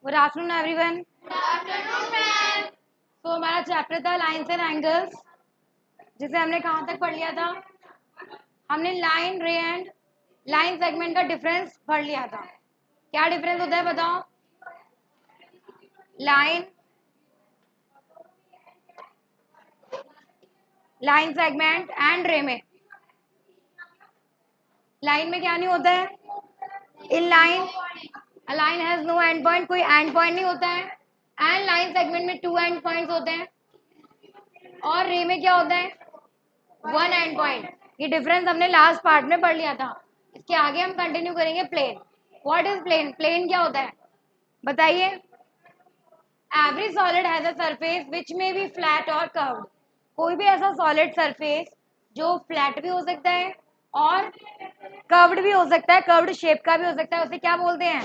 Good afternoon everyone. तो हमारा chapter था लाइंस एंड एंगल्स, जिसे हमने कहाँ तक पढ़ लिया था? हमने लाइन रे एंड लाइन सेगमेंट का डिफरेंस पढ़ लिया था। क्या डिफरेंस होता है बताओ? लाइन सेगमेंट एंड रे में लाइन में क्या नहीं होता है? In line a line has no end point, कोई एंड पॉइंट नहीं होता है। एंड लाइन सेगमेंट में 2 एंड पॉइंट्स होते हैं और रे में क्या होता है? 1 एंड पॉइंट। ये डिफरेंस हमने लास्ट पार्ट में पढ़ लिया था। इसके आगे हम कंटिन्यू करेंगे। Plane, what is plane? Plane क्या होता है बताइए? Every solid has a surface which may be flat और कर्व्ड। कोई भी ऐसा सॉलिड सरफेस जो फ्लैट भी हो सकता है और कर्व्ड भी हो सकता है, कर्व्ड शेप का भी हो सकता है, उसे क्या बोलते हैं?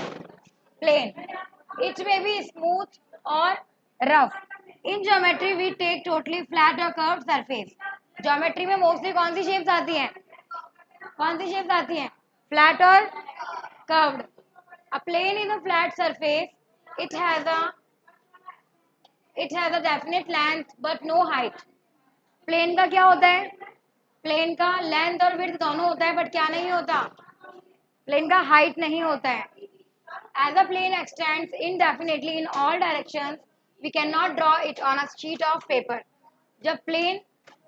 प्लेन। इट में बी स्मूथ और rough. In geometry we take totally flat और कर्व्ड सरफेस। ज्योमेट्री में मोस्टली कौन सी शेप्स आती हैं? कौन सी शेप्स आती हैं? फ्लैट और curved. A plane is a flat surface. It has a definite length but no height. Plane का क्या होता है? प्लेन का लेंथ और विड्थ दोनों होता है, बट क्या नहीं होता? प्लेन का हाइट नहीं होता है। As a plane extends indefinitely in all directions, we cannot draw it on a sheet of paper. जब प्लेन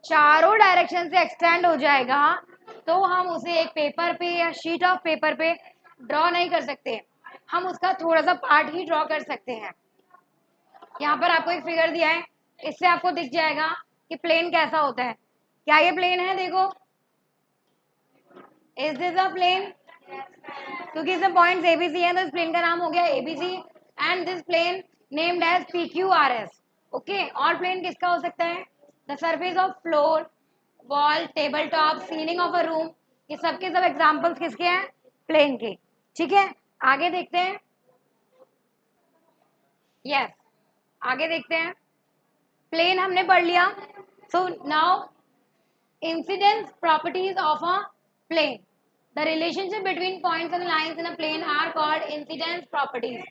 चारों डायरेक्शन से एक्सटेंड हो जाएगा तो हम उसे एक पेपर पे या शीट ऑफ पेपर पे ड्रॉ नहीं कर सकते। हम उसका थोड़ा सा पार्ट ही ड्रॉ कर सकते हैं। यहाँ पर आपको एक फिगर दिया है, इससे आपको दिख जाएगा कि प्लेन कैसा होता है। क्या ये प्लेन है? देखो, इज दिस अ प्लेन? क्योंकि इसमें पॉइंट्स एबीसी है तो इस प्लेन का नाम हो गया ABC. And this plane named as PQRS. Okay, और प्लेन किसका हो सकता है? The surface of floor, wall, table top, ceiling of a room, ये सब के सब एग्जांपल्स किसके हैं? प्लेन के। ठीक है, आगे देखते हैं। यस, आगे देखते हैं। प्लेन हमने पढ़ लिया। So now incidence properties of a plane. The relationship between points and lines in a plane are called incidence properties.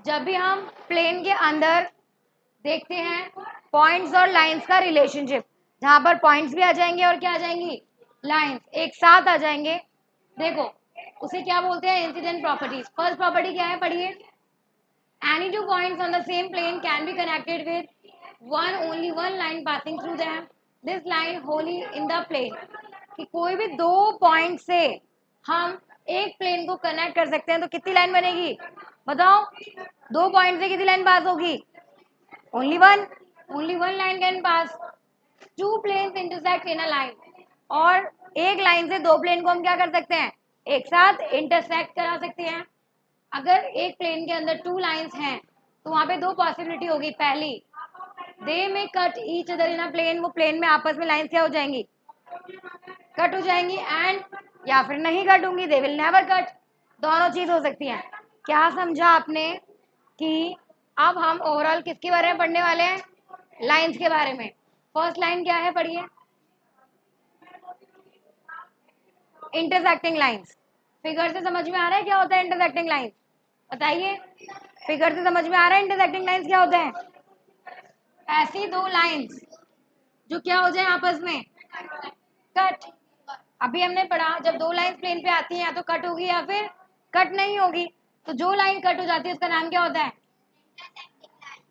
जब भी हम प्लेन के अंदर देखते हैं पॉइंट्स और लाइंस का रिलेशनशिप, जहां पर पॉइंट्स भी आ जाएंगे और क्या आ जाएंगी? लाइंस एक साथ आ जाएंगे। देखो, उसे क्या बोलते हैं? Incident properties. फर्स्ट प्रॉपर्टी क्या है? पढ़िए। Any two points on the same plane can be connected with only one line passing through them. This line wholly in the plane. कि कोई भी दो पॉइंट से हम एक प्लेन को कनेक्ट कर सकते हैं तो कितनी लाइन बनेगी बताओ? दो पॉइंट से कितनी लाइन पास होगी? Only one line can pass. Two planes intersect in a line. और एक लाइन से दो प्लेन को हम क्या कर सकते हैं? एक साथ इंटरसेक्ट करा सकते हैं। अगर एक प्लेन के अंदर टू लाइंस हैं तो वहां पे दो पॉसिबिलिटी होगी। पहली, they may cut each other in a plane. वो प्लेन में आपस में लाइंस क्या हो जाएंगी? कट हो जाएंगी। एंड या फिर नहीं कट होंगी, दे विल नेवर कट। दोनों चीज हो सकती है। क्या समझा आपने? कि अब हम ओवरऑल किसके बारे में पढ़ने वाले हैं? लाइंस के बारे में। फर्स्ट लाइन क्या है? पढ़िए। Intersecting lines. फिगर से समझ में आ रहा है क्या होता है इंटरसेक्टिंग लाइंस? बताइए, फिगर से समझ में आ रहा है इंटरसेक्टिंग लाइंस क्या होता है? ऐसी दो लाइंस जो क्या हो जाए आपस में? कट। अभी हमने पढ़ा जब दो लाइंस प्लेन पे आती हैं या तो कट होगी या फिर कट नहीं होगी। तो जो लाइन कट हो जाती है उसका नाम क्या होता है?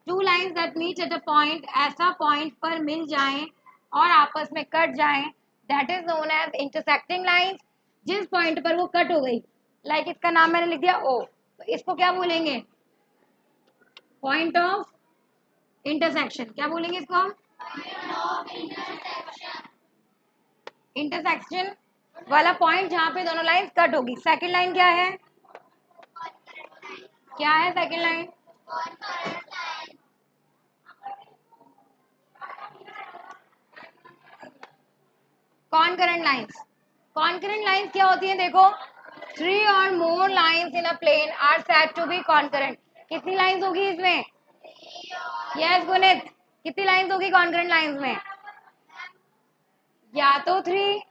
Two lines that meet at a point, ऐसा पॉइंट पर मिल जाएं और आपस में कट जाएं, that is known as intersecting lines. जिस पॉइंट पर वो कट हो गई, लाइक इसका नाम मैंने लिख दिया ओ, तो इसको क्या बोलेंगे? Point of intersection. क्या बोलेंगे इसको हम? इंटरसेक्शन वाला पॉइंट जहां पे दोनों लाइन कट होगी। सेकंड लाइन क्या है? क्या है second line? Concurrent lines. Concurrent lines क्या होती है? देखो, थ्री और more lines in a plane are said to be concurrent. कितनी लाइंस होगी इसमें? यस गुनित, कितनी लाइंस होगी कॉनकरेंट लाइंस में? या तो थ्री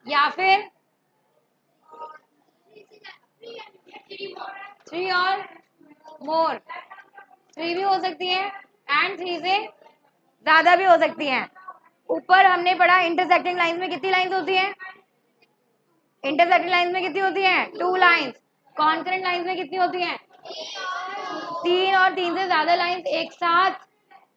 या फिर थ्री और मोर। 3 भी हो सकती है एंड 3 से ज्यादा भी हो सकती हैं। ऊपर हमने पढ़ा इंटरसेक्टिंग लाइंस में कितनी लाइंस होती हैं? इंटरसेक्टिंग लाइंस में कितनी होती हैं? 2 लाइंस। कॉन्करेंट लाइंस में कितनी होती हैं? 3 और 3 से ज्यादा लाइंस एक साथ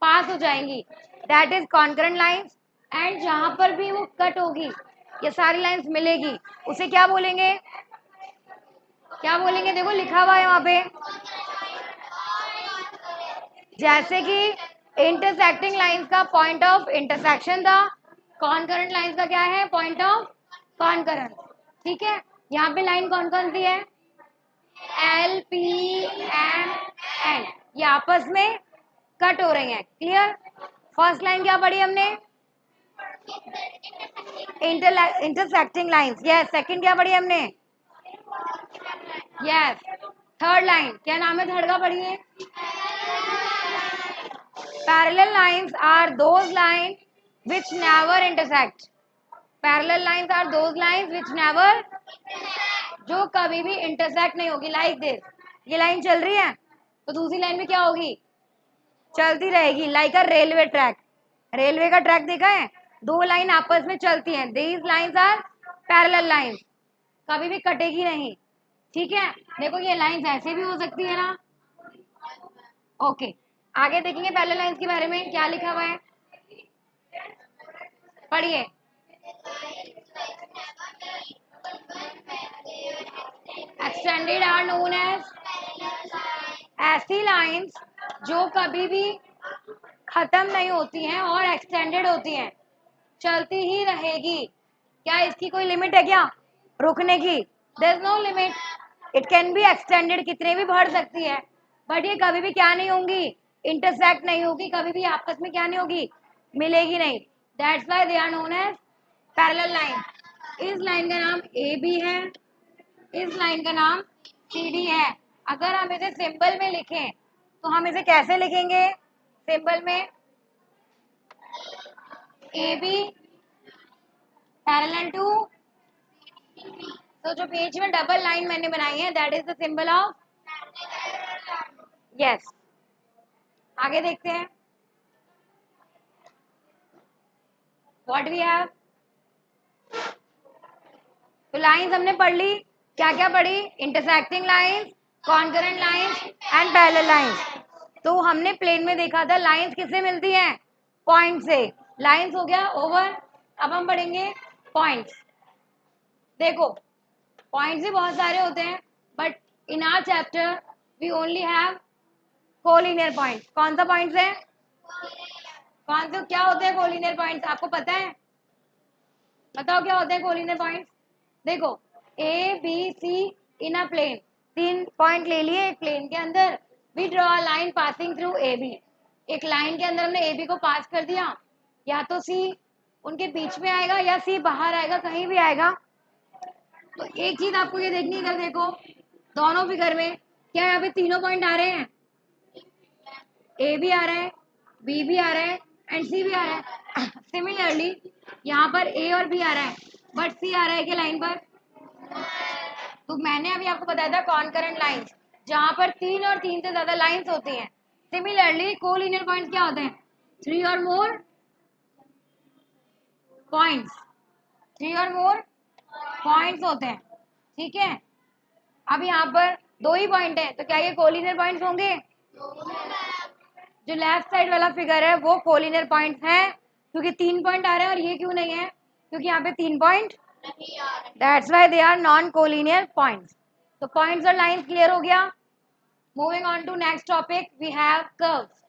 पास हो जाएंगी, that is concurrent lines. And जहां पर भी वो कट होगी, ये सारी लाइंस मिलेगी, उसे क्या बोलेंगे? क्या बोलेंगे? देखो लिखा हुआ है वहां पे, जैसे कि इंटरसेक्टिंग लाइंस का पॉइंट ऑफ इंटरसेक्शन था, कॉन्करेंट लाइंस का क्या है? Point of concurrence. ठीक है, यहाँ पे लाइन कौन कौन सी है? एल पी एम एन, ये आपस में कट हो रही हैं। क्लियर? फर्स्ट लाइन क्या पढ़ी हमने? Intersecting lines. यस। सेकंड क्या पढ़ी हमने? यस। थर्ड लाइन क्या नाम है? थर्ड का पढ़िए। Parallel lines are those line which never intersect. Parallel lines are those lines which never, जो कभी भी इंटरसेक्ट नहीं होगी। लाइक दिस, ये लाइन चल रही है तो दूसरी लाइन में क्या होगी? चलती रहेगी। Like a railway track, railway का ट्रैक देखा है? दो लाइन आपस में चलती हैं। These lines are parallel lines, कभी भी कटेगी नहीं। ठीक है, देखो ये लाइंस ऐसे भी हो सकती है ना। ओके, आगे देखेंगे पैरेलल लाइंस के बारे में क्या लिखा हुआ है, पढ़िए। एक्सटेंडेड आर नोन एज, ऐसी लाइंस जो कभी भी खत्म नहीं होती हैं और एक्सटेंडेड होती हैं, चलती ही रहेगी। क्या इसकी कोई लिमिट है क्या रुकने की? There is no limit. It can be extended, कितने भी बढ़ सकती है, बट ये कभी भी क्या नहीं होंगी? इंटरसेक्ट नहीं होगी, कभी भी आपस में क्या नहीं होगी? मिलेगी नहीं। That's why they are known as parallel line. इस लाइन का नाम ए बी है, इस लाइन का नाम सी डी है। अगर हम इसे सिंबल में लिखें तो हम इसे कैसे लिखेंगे? सिंबल में ए बी पैरेलल टू, तो जो पेज में डबल लाइन मैंने बनाई है that is the symbol of, yes. आगे देखते हैं व्हाट वी हैव। तो लाइंस हमने पढ़ ली, क्या क्या पढ़ी? Intersecting lines, concurrent lines and parallel lines. तो हमने प्लेन में देखा था लाइंस किससे मिलती हैं? पॉइंट से। लाइंस हो गया ओवर, अब हम पढ़ेंगे पॉइंट्स। देखो पॉइंट्स भी बहुत सारे होते हैं, but in our chapter we only have collinear points. कौन सा पॉइंट्स है? कौन से, क्या होते हैं कोलिनियर पॉइंट्स? आपको पता है? बताओ क्या होते हैं कोलिनियर पॉइंट्स। देखो A B C in a plane, 3 point ले लिए एक प्लेन के अंदर। We draw a line passing through A B, एक लाइन के अंदर हमने ए बी को पास कर दिया, या तो सी उनके बीच में आएगा या सी बाहर आएगा, कहीं भी आएगा। तो एक चीज आपको ये देखनी है, इधर देखो दोनों फिगर में क्या यहाँ पे तीनों पॉइंट आ रहे हैं? ए भी आ रहा है, बी भी आ रहा है एंड सी भी आ रहा है। सिमिलरली यहाँ पर ए और बी आ रहा है, बट सी आ रहा है क्या लाइन पर? तो मैंने अभी आपको बताया था कॉन्करेंट लाइंस, जहां पर 3 और 3 से ज्यादा लाइंस होती हैं। सिमिलरली कोलिनियर पॉइंट्स क्या होते हैं? 3 और मोर पॉइंट्स, 3 और मोर पॉइंट्स होते हैं। ठीक है, अब यहाँ पर 2 ही पॉइंट है, तो क्या ये कोलिनियर पॉइंट्स होंगे? जो लेफ्ट साइड वाला फिगर है वो कोलिनियर पॉइंट्स है, क्योंकि 3 पॉइंट आ रहे हैं, और ये क्यों नहीं है? क्योंकि यहाँ पे 3 point, that's why they are non collinear points. तो पॉइंट्स और लाइंस क्लियर हो गया। Moving on to next topic, we have curves.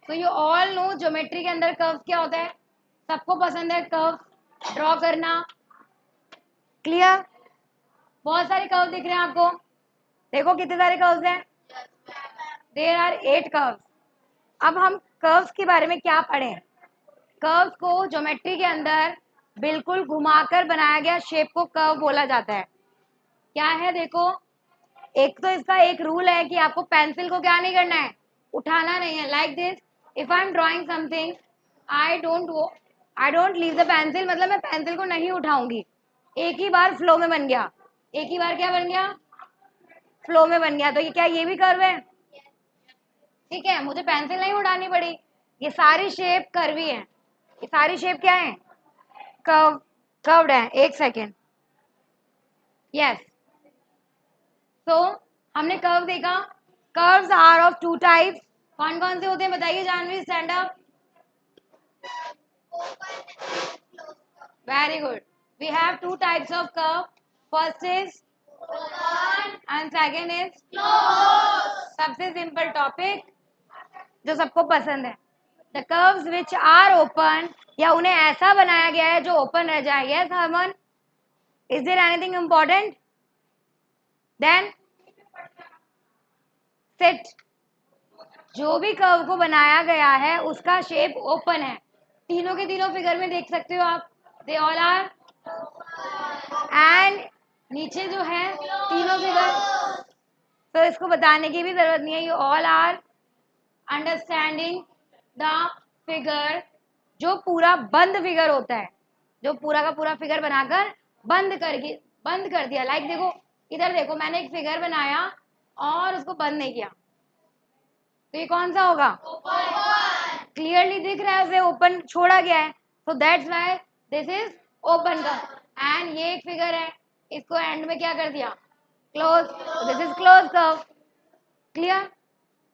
तो यू ऑल नो ज्योमेट्री के अंदर कर्व्स क्या होता है, सबको पसंद है कर्व्स ड्रॉ करना। क्लियर? बहुत सारे कर्व दिख रहे हैं आपको, देखो कितने सारे कर्व्स हैं, देयर आर 8 कर्व्स। अब हम कर्व्स के बारे में क्या पढ़ें? कर्व्स को ज्योमेट्री के अंदर बिल्कुल घुमाकर बनाया गया शेप को कर्व बोला जाता है। क्या है देखो, एक तो इसका एक रूल है कि आपको पेंसिल को क्या नहीं करना है? उठाना नहीं है। Like this, if I am drawing something, I don't leave the pencil, मतलब मैं पेंसिल को नहीं उठाऊंगी। एक ही बार फ्लो में बन गया, एक ही बार क्या बन गया? फ्लो में बन गया। तो ये क्या, ये भी कर्व है? ठीक है, मुझे पेंसिल नहीं उड़ानी पड़ी। ये सारी शेप कर्वी है, ये सारी शेप क्या है, कर्व, कर्व्ड है। एक सेकेंड, यस। तो हमने कर्व देखा। Curves are of two types. कौन कौन से होते हैं बताइए, Janvi, stand up. Very good. We have two types of curve. First is and second is. सबसे सिंपल टॉपिक जो सबको पसंद है, the curves which are open, या उन्हें ऐसा बनाया गया है जो ओपन रह जाए। Yes Harman, is there anything important? Then set, जो भी कर्व को बनाया गया है उसका शेप ओपन है। तीनों के तीनों फिगर में देख सकते हो आप, दे ऑल आर। एंड नीचे जो है तीनों फिगर, तो इसको बताने की भी जरूरत नहीं है, you all are understanding the figure. जो पूरा बंद फिगर होता है, जो पूरा का पूरा फिगर बनाकर बंद कर दिया। लाइक देखो, इधर देखो, मैंने एक फिगर बनाया और उसको बंद नहीं किया, तो ये कौन सा होगा? क्लियरली दिख रहा है उसे ओपन छोड़ा गया है, so that's why this is open curve. And ये एक फिगर है, इसको एंड में क्या कर दिया? Close, this is close curve. Clear?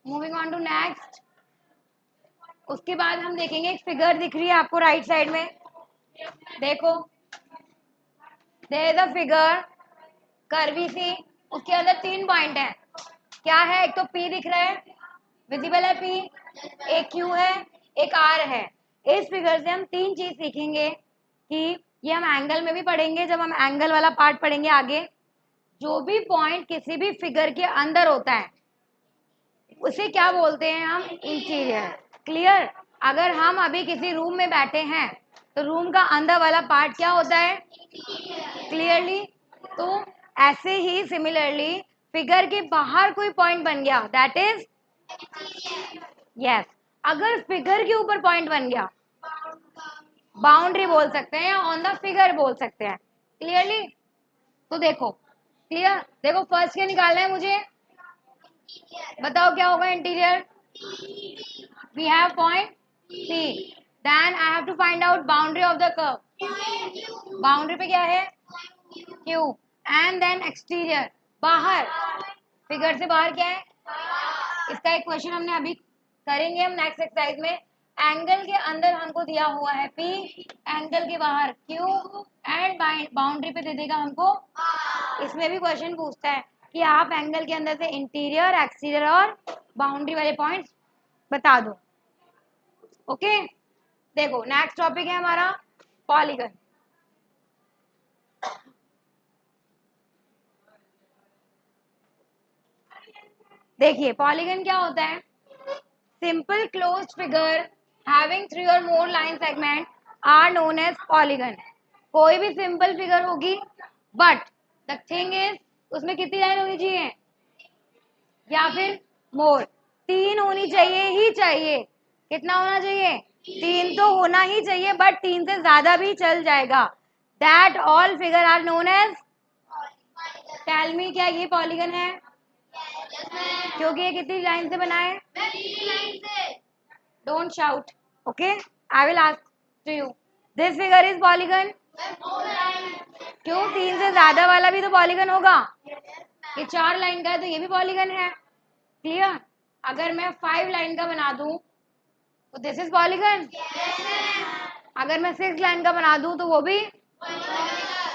Moving on to next. उसके बाद हम देखेंगे, एक फिगर दिख रही है आपको राइट साइड में, देखो, there is a figure curvy C, उसके अंदर 3 पॉइंट है। क्या है? एक तो P दिख रहा है, विजिबल है P, एक Q है, एक R है। इस फिगर से हम 3 चीज सीखेंगे कि ये हम एंगल में भी पढ़ेंगे, जब हम एंगल वाला पार्ट पढ़ेंगे आगे। जो भी पॉइंट किसी भी फिगर के अंदर होता है उसे क्या बोलते हैं हम? इंटीरियर। क्लियर? अगर हम अभी किसी रूम में बैठे हैं तो रूम का अंदर वाला पार्ट क्या होता है? क्लियरली? तो ऐसे ही सिमिलरली फिगर के बाहर कोई पॉइंट बन गया, दैट इज यस। अगर फिगर के ऊपर पॉइंट बन गया, बाउंड्री बोल सकते हैं या ऑन द फिगर बोल सकते हैं। क्लियरली? तो देखो, क्लियर? देखो, फर्स्ट क्या निकालना है मुझे, बताओ क्या होगा interior? We have point P, then I have to find out boundary of the curve. Boundary पे क्या है? Q, एंड देन एक्सटीरियर, बाहर, फिगर से बाहर क्या है? इसका एक क्वेश्चन हमने अभी करेंगे हम नेक्स्ट एक्सरसाइज में। एंगल के अंदर हमको दिया हुआ है P, एंगल के बाहर Q, एंड बाउंड्री पे दे देगा हमको। इसमें भी क्वेश्चन पूछता है कि आप एंगल के अंदर से इंटीरियर, एक्सटीरियर और बाउंड्री वाले पॉइंट्स बता दो। ओके, देखो नेक्स्ट टॉपिक है हमारा पॉलीगन। देखिए पॉलीगन क्या होता है? सिंपल क्लोज्ड फिगर हैविंग 3 और more line segment are known as polygon. कोई भी सिंपल फिगर होगी, बट द थिंग इज उसमें कितनी लाइन होनी चाहिए, या फिर मोर? 3 होनी चाहिए ही चाहिए। कितना होना चाहिए? 3 तो होना ही चाहिए, बट 3 से ज्यादा भी चल जाएगा। That all figure are known as. Tell me, क्या ये पॉलीगन है? क्योंकि ये कितनी लाइन से बना है? Don't shout, okay, I will ask to you, this figure is polygon? क्यों? 3 से ज्यादा वाला भी तो पॉलीगन होगा। ये 4 लाइन का है तो ये भी पॉलीगन है। क्लियर? अगर मैं 5 लाइन का बना दूं तो दिस इज पॉलीगन। अगर मैं 6 लाइन का बना दूं तो वो भी,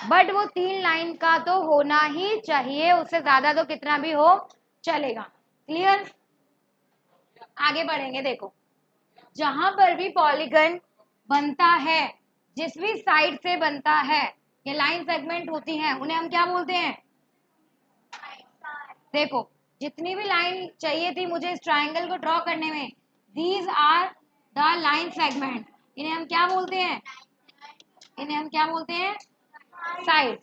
बट वो 3 लाइन का तो होना ही चाहिए, उससे ज्यादा तो कितना भी हो चलेगा। क्लियर? आगे बढ़ेंगे। देखो, जहां पर भी पॉलीगन बनता है, जिस भी साइड से बनता है, ये लाइन सेगमेंट होती हैं, उन्हें हम क्या बोलते हैं? देखो, जितनी भी लाइन चाहिए थी मुझे इस ट्राइंगल को ड्रॉ करने में, these are the line segment. इन्हें हम क्या बोलते हैं? इन्हें हम क्या बोलते हैं? साइड्स।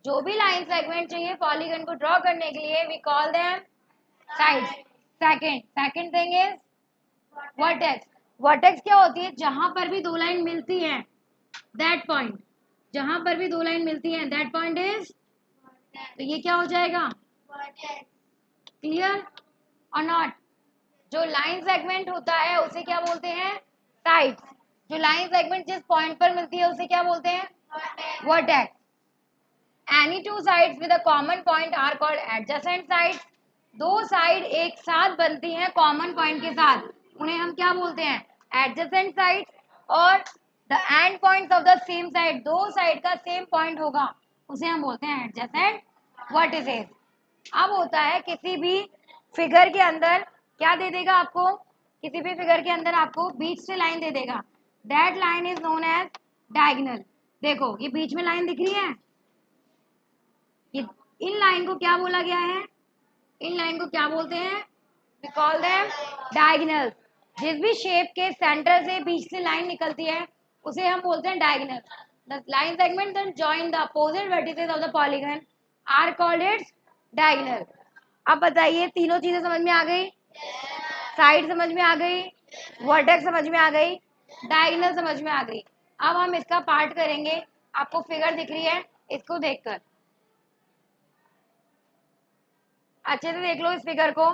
जो भी लाइन सेगमेंट चाहिए पॉलीगन को ड्रॉ करने के लिए, we call them sides. Second thing is vertex. Vertex क्या होती है? जहां पर भी 2 लाइन मिलती हैं, दैट पॉइंट, जहां पर भी 2 लाइन मिलती हैं, दैट पॉइंट इज, तो ये क्या हो जाएगा? क्लियर और नॉट? जो लाइन सेगमेंट होता है उसे क्या बोलते हैं? साइड्स। जो लाइन सेगमेंट जिस पॉइंट पर मिलती है उसे क्या बोलते हैं? Vertex. Any two sides with a common point are called adjacent sides. दो साइड एक साथ बनती हैं कॉमन पॉइंट के साथ, उन्हें हम क्या बोलते हैं? Adjacent sides. और the end points of the same side, दो साइड का सेम पॉइंट होगा, उसे हम बोलते हैं एडजेसेंट वर्टिसेस। अब होता है किसी भी फिगर के अंदर क्या दे देगा आपको? किसी भी फिगर के अंदर आपको बीच से लाइन दे देगा, that line is known as diagonal. देखो ये बीच में लाइन दिख रही है, ये इन लाइन को क्या बोला गया है? इन लाइन को क्या बोलते हैं? We call them diagonal. जिस भी शेप के सेंटर से बीच से लाइन निकलती है उसे हम बोलते हैं diagonal. The line segment that join the opposite vertices of the polygon are called its diagonal. अब बताइए तीनों चीजें समझ में आ गई? साइड समझ में आ गई, वर्टेक्स समझ में आ गई, डायगोनल समझ में आ गई। अब हम इसका पार्ट करेंगे। आपको फिगर दिख रही है, इसको देखकर अच्छे से देख लो इस फिगर को।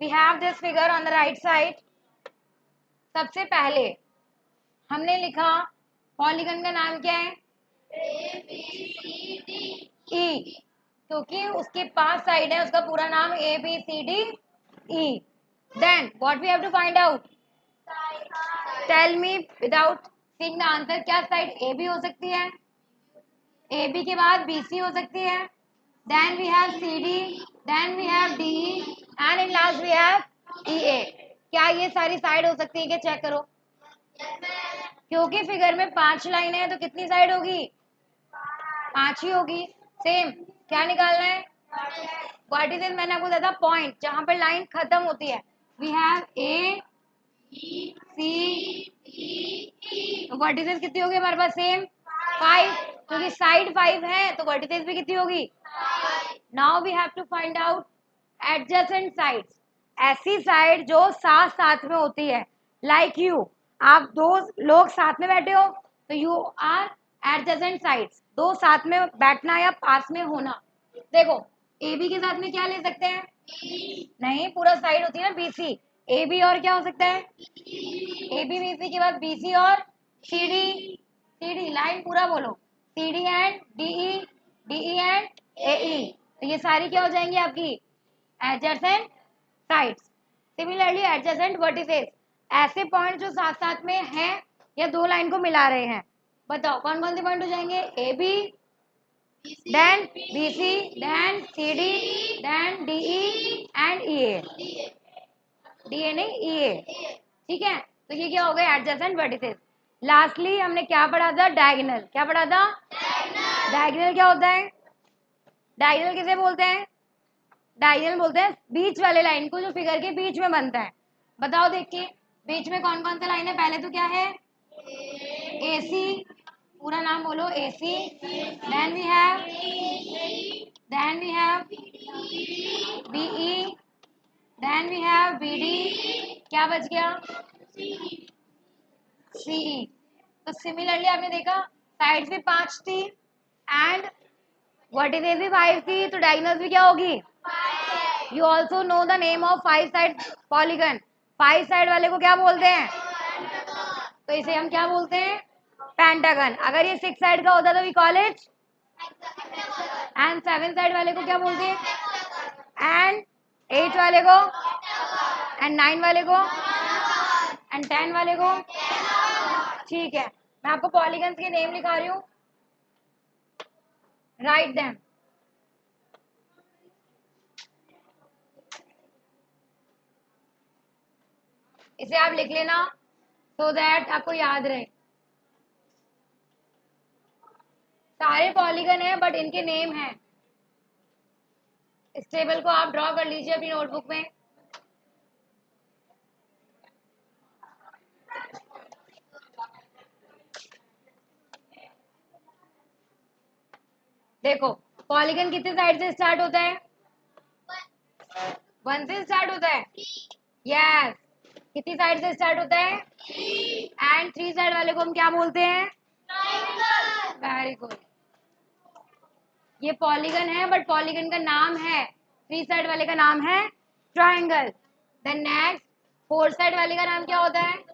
We have this figure on the right side. सबसे पहले हमने लिखा पॉलीगन का नाम क्या है? ई, क्योंकि उसके पास साइड है, उसका पूरा नाम ABCD E। Then what we have to find out? Tell me without seeing the answer, क्या साइड ए बी हो सकती है? ए बी के बाद BC हो सकती है। Then we have CD, then we have DE and in last we have EA। क्या ये सारी साइड हो सकती है? क्या चेक करो। क्योंकि फिगर में 5 लाइनें हैं तो कितनी साइड होगी? 5 ही होगी। सेम क्या निकालना है? वर्टिसेस मैंने आपको बताया पॉइंट जहां पर लाइन खत्म होती है। वी हैव A C तो वर्टिसेस कितनी होगी हमारे पास? सेम 5, क्योंकि साइड 5 है तो वर्टिसेस भी कितनी होगी? Now we have to find out adjacent sides. ऐसी साइड जो साथ साथ में होती है, लाइक यू, आप दो लोग साथ में बैठे हो तो यू आर एडजेसेंट साइड्स। दो साथ में बैठना या पास में होना। देखो AB के साथ में क्या ले सकते हैं? नहीं, पूरा साइड होती है ना BC। AB और क्या हो सकता है? AB BC के बाद BC और CD। CD लाइन पूरा बोलो। CD and DE, DE and AE, तो ये सारी क्या हो जाएंगी आपकी? Adjacent sides. Similarly adjacent vertices, ऐसे पॉइंट जो साथ साथ में हैं या दो लाइन को मिला रहे हैं। बताओ कौन कौन से पॉइंट हो जाएंगे? AB, then BC, then CD, then DE and EA। DA नहीं EA, ठीक है। तो ये क्या हो गए? Adjacent vertices. लास्टली हमने क्या पढ़ा था? डायगोनल। क्या पढ़ा था? डायगोनल क्या होता है? डायगोनल किसे बोलते हैं? डायगोनल बोलते हैं बीच वाले लाइन को जो फिगर के बीच में बनता है। बताओ देख के, बीच में कौन कौन सा लाइन है? पहले तो क्या है? AC, पूरा नाम बोलो। AC, then we have BE, then we have BD, क्या बच गया? CE। तो सिमिलरली आपने देखा साइड्स भी 5 थी एंड वर्टिसेस भी 5 थी, तो डायगोनल्स भी क्या होगी? You also know the name of 5 side polygon. 5 side वाले को क्या बोलते हैं? तो इसे हम क्या बोलते हैं? पेंटागन। अगर ये 6 साइड का होता तो we call it, and 7 side वाले को क्या बोलते हैं? एंड 8 वाले को, एंड 9 वाले को, एंड 10 वाले को। ठीक है, मैं आपको पॉलीगन्स के नेम लिखा रही हूँ, राइट देम। इसे आप लिख लेना सो दैट आपको याद रहे। सारे पॉलीगन है बट इनके नेम हैं। इस टेबल को आप ड्रॉ कर लीजिए अपनी नोटबुक में। देखो पॉलीगन कितने साइड से स्टार्ट होता है? 1 से स्टार्ट होता है। यस। कितनी साइड से स्टार्ट होता है? एंड 3 साइड वाले को हम क्या बोलते हैं? Very good. ये पॉलीगन है बट पॉलीगन का नाम है, 3 साइड वाले का नाम है triangle. The next four side वाले का नाम क्या होता है?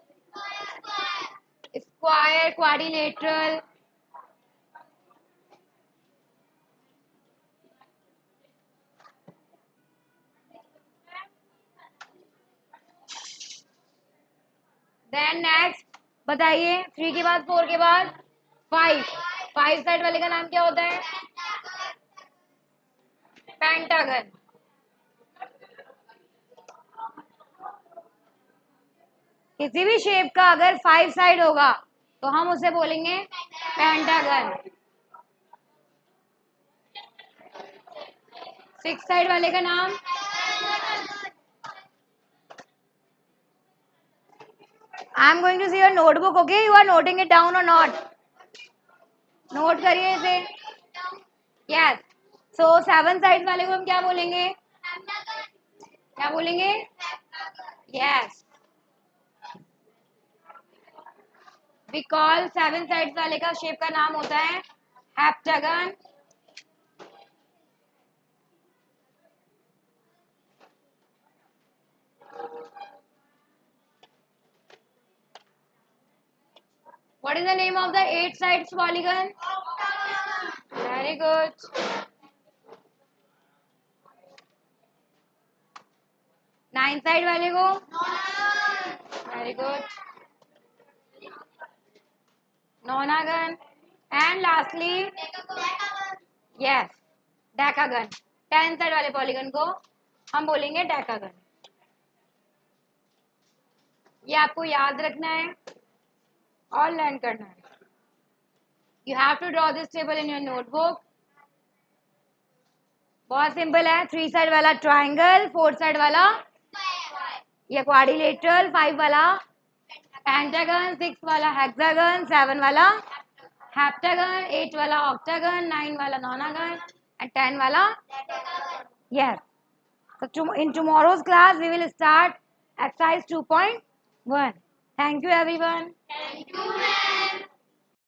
Square, quadrilateral. देन नेक्स्ट बताइए, 3 के बाद 4 के बाद 5। 5 साइड वाले का नाम क्या होता है? पेंटागन। किसी भी शेप का अगर 5 साइड होगा तो हम उसे बोलेंगे पेंटागन। 6 साइड वाले का नाम? I am going to see your notebook, okay? You are noting it down और नॉट? नोट करिए इसे। यस। सो 7 साइड वाले को हम क्या बोलेंगे? क्या बोलेंगे? यस। वी कॉल 7 साइड वाले का शेप का नाम होता है heptagon. What is the name of the 8 sides polygon? Very good. 9 side वाले को? Very good. Nonagon. And lastly, yes, decagon. 10 side वाले पॉलीगन को हम बोलेंगे डेकागन। ये आपको याद रखना है और लर्न करना है। You have to draw this table in your notebook. बहुत सिंपल है। 3 साइड वाला ट्राइंगल, 4 साइड वाला या क्वाड्रिलेटरल, 5 वाला पेंटागन, 6 वाला हेक्सागन, 7 वाला हेप्टागन, 8 वाला ऑक्टागन, 9 वाला नोनागन and 10 वाला yes. So in tomorrow's class we will start exercise 2.1. Thank you everyone. Thank you, ma'am.